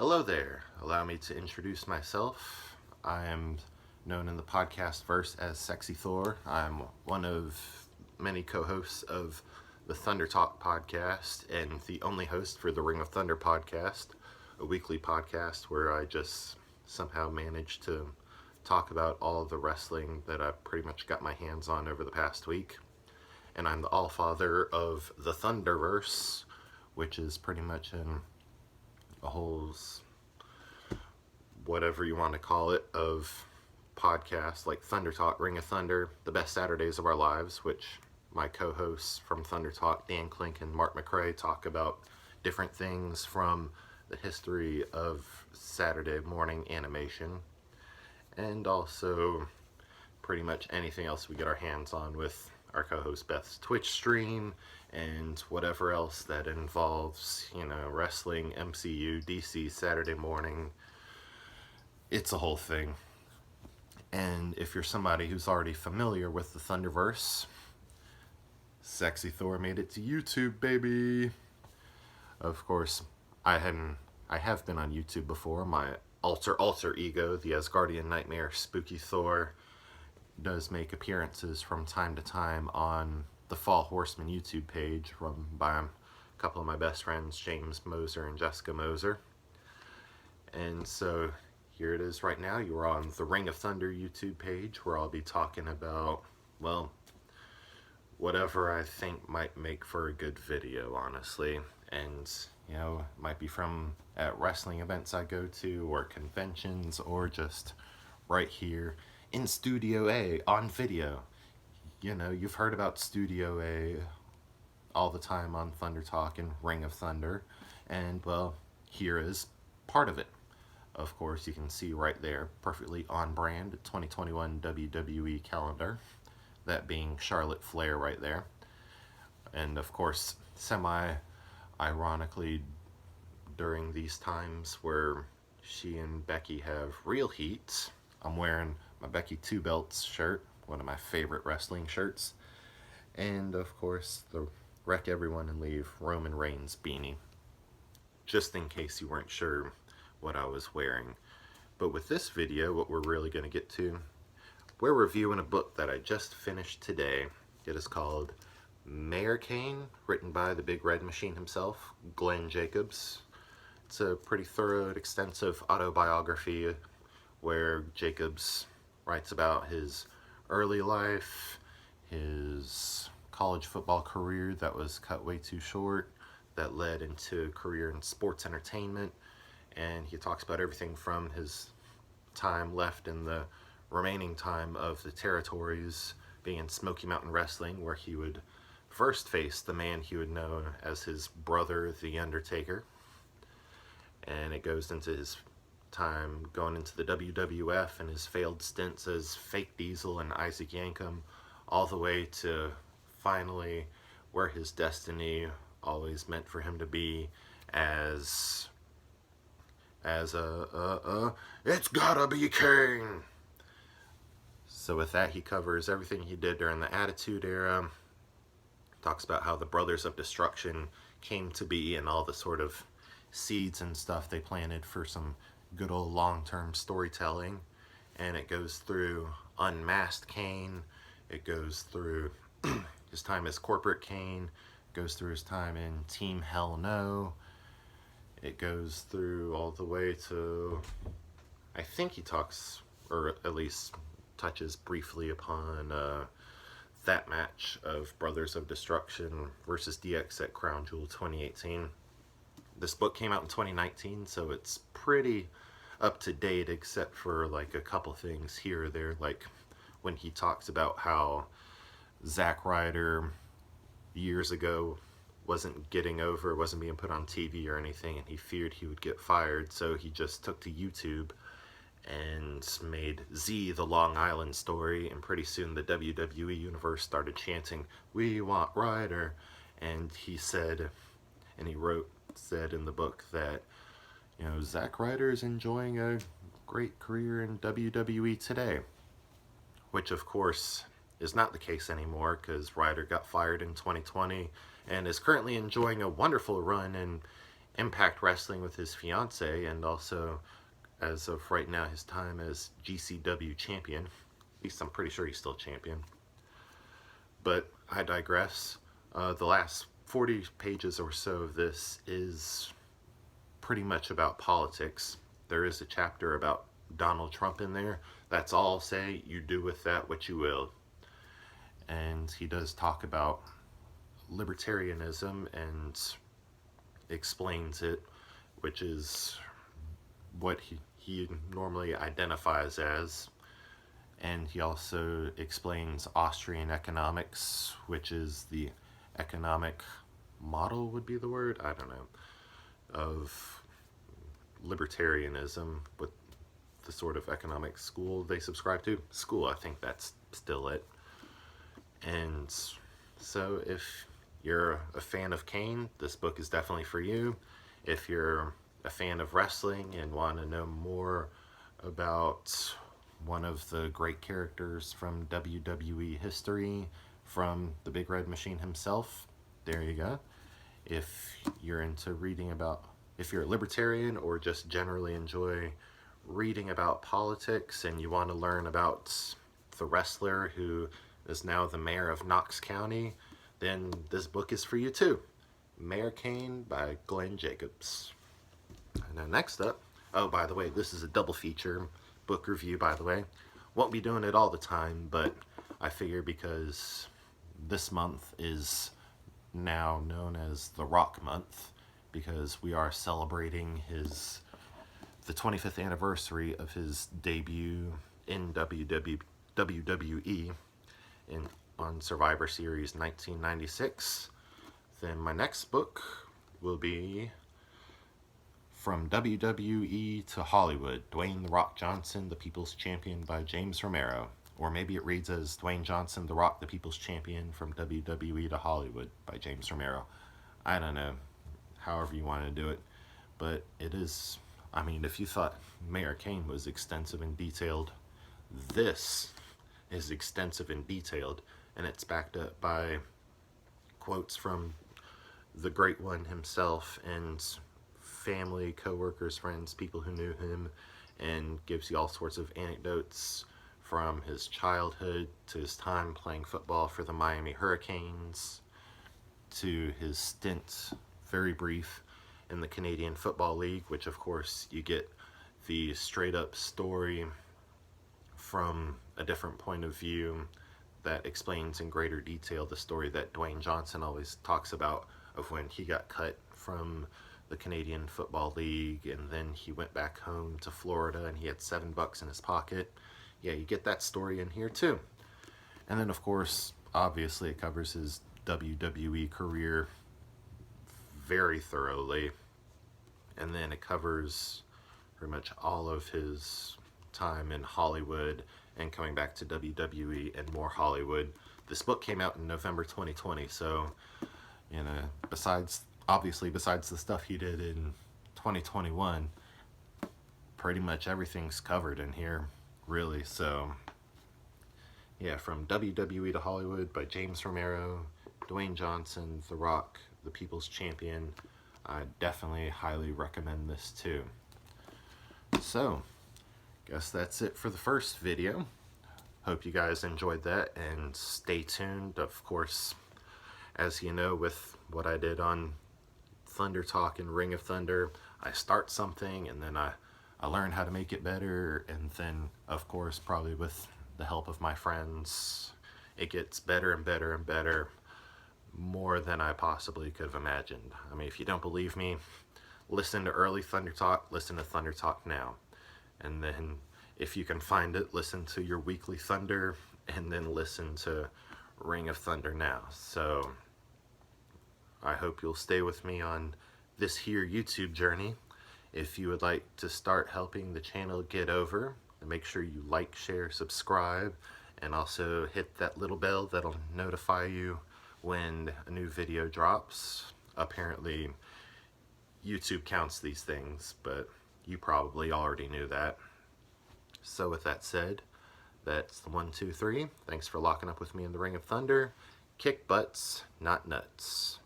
Hello there. Allow me to introduce myself. I am known in the podcast verse as Sexy Thor. I'm one of many co-hosts of the Thundertalkpodcast and the only host for the Ringofthunderpodcast, a weekly podcast where I just somehow manage to talk about all the wrestling that I've pretty much got my hands on over the past week. And I'm the all-father of the Thunderverse, which is pretty much a whole, whatever you want to call it, of podcasts like Thunder Talk, Ring of Thunder, The Best Saturdays of Our Lives, which my co-hosts from Thunder Talk, Dan Klink and Mark McRae, talk about different things from the history of Saturday morning animation, and also pretty much anything else we get our hands on with our co-host Beth's Twitch stream and whatever else that involves, wrestling, MCU, DC, Saturday morning. It's a whole thing. And if you're somebody who's already familiar with the Thunderverse, Sexy Thor made it to YouTube, baby. Of course, I have been on YouTube before. My alter ego, the Asgardian Nightmare Spooky Thor, does make appearances from time to time on the Fall Horseman YouTube page run by a couple of my best friends, James Moser and Jessica Moser. And so here it is right now. You're on the Ring of Thunder YouTube page, where I'll be talking about, well, whatever I think might make for a good video, honestly. And, it might be from at wrestling events I go to, or conventions, or just right here in Studio A on video. You've heard about Studio A all the time on Thunder Talk and Ring of Thunder, and well, here is part of it. Of course, you can see right there, perfectly on brand, 2021 WWE calendar, that being Charlotte Flair right there. And of course, semi-ironically, during these times where she and Becky have real heat, I'm wearing my Becky Two Belts shirt, one of my favorite wrestling shirts, and of course the Wreck Everyone and Leave Roman Reigns beanie, just in case you weren't sure what I was wearing. But with this video, what we're really going to get to, we're reviewing a book that I just finished today. It is called Mayor Kane, written by the Big Red Machine himself, Glenn Jacobs. It's a pretty thorough and extensive autobiography where Jacobs writes about his early life, his college football career that was cut way too short, that led into a career in sports entertainment, and he talks about everything from his time left in the remaining time of the territories, being in Smoky Mountain Wrestling, where he would first face the man he would know as his brother, The Undertaker, and it goes into his time going into the WWF and his failed stints as Fake Diesel and Isaac Yankem, all the way to finally where his destiny always meant for him to be as it's gotta be Kane. So with that, he covers everything he did during the Attitude Era, talks about how the Brothers of Destruction came to be and all the sort of seeds and stuff they planted for some good old long-term storytelling. And it goes through Unmasked Kane, it goes through his time as Corporate Kane, goes through his time in Team Hell No, it goes through all the way to, I think he talks, or at least touches briefly upon that match of Brothers of Destruction versus DX at Crown Jewel 2018. This book came out in 2019, so it's pretty up to date, except for like a couple things here or there, like when he talks about how Zack Ryder years ago wasn't being put on TV or anything, and he feared he would get fired, so he just took to YouTube and made Z the Long Island Story, and pretty soon the WWE universe started chanting, "We want Ryder," and he said, and he said in the book that, Zack Ryder is enjoying a great career in WWE today, which of course is not the case anymore, because Ryder got fired in 2020 and is currently enjoying a wonderful run in Impact Wrestling with his fiance, and also, as of right now, his time as GCW champion. At least I'm pretty sure he's still champion. But I digress. The last 40 pages or so of this is pretty much about politics. There is a chapter about Donald Trump in there. That's all I'll say. You do with that what you will. And he does talk about libertarianism and explains it, which is what he normally identifies as. And he also explains Austrian economics, which is the economic model, would be the word, I don't know, of libertarianism, with the sort of economic school they subscribe to. School, I think that's still it. And so if you're a fan of Kane, this book is definitely for you. If you're a fan of wrestling and want to know more about one of the great characters from WWE history, from the Big Red Machine himself, there you go. If you're into reading about, if you're a libertarian or just generally enjoy reading about politics and you want to learn about the wrestler who is now the mayor of Knox County, then this book is for you too. Mayor Kane by Glenn Jacobs. And then next up, oh, by the way, this is a double feature book review, by the way. Won't be doing it all the time, but I figure because this month is now known as the Rock Month, because we are celebrating the 25th anniversary of his debut in WWE on Survivor Series 1996. Then my next book will be From WWE to Hollywood, Dwayne "The Rock" Johnson, the People's Champion by James Romero. Or maybe it reads as Dwayne Johnson, The Rock, the People's Champion from WWE to Hollywood by James Romero. I don't know, however you want to do it. But it is, I mean, if you thought Mayor Kane was extensive and detailed, this is extensive and detailed. And it's backed up by quotes from the great one himself and family, co-workers, friends, people who knew him, and gives you all sorts of anecdotes from his childhood to his time playing football for the Miami Hurricanes to his stint, very brief, in the Canadian Football League, which of course you get the straight up story from a different point of view that explains in greater detail the story that Dwayne Johnson always talks about, of when he got cut from the Canadian Football League and then he went back home to Florida and he had $7 in his pocket. Yeah, you get that story in here too. And then of course, obviously it covers his WWE career very thoroughly. And then it covers pretty much all of his time in Hollywood and coming back to WWE and more Hollywood. This book came out in November 2020, so, you know, besides the stuff he did in 2021, pretty much everything's covered in here, really. So, yeah, From WWE to Hollywood by James Romero, Dwayne Johnson, The Rock, the People's Champion. I definitely highly recommend this too. So, guess that's it for the first video. Hope you guys enjoyed that, and stay tuned. Of course, as you know, with what I did on Thunder Talk and Ring of Thunder, I start something and then I learn how to make it better, and then of course probably with the help of my friends it gets better and better and better, more than I possibly could have imagined. I mean, if you don't believe me, listen to early Thunder Talk, listen to Thunder Talk now, and then if you can find it, listen to your weekly Thunder, and then listen to Ring of Thunder now. So I hope you'll stay with me on this here YouTube journey. If you would like to start helping the channel get over, make sure you like, share, subscribe, and also hit that little bell that'll notify you when a new video drops. Apparently YouTube counts these things, but you probably already knew that. So with that said, that's the 1, 2, 3. Thanks for locking up with me in the Ring of Thunder. Kick butts, not nuts.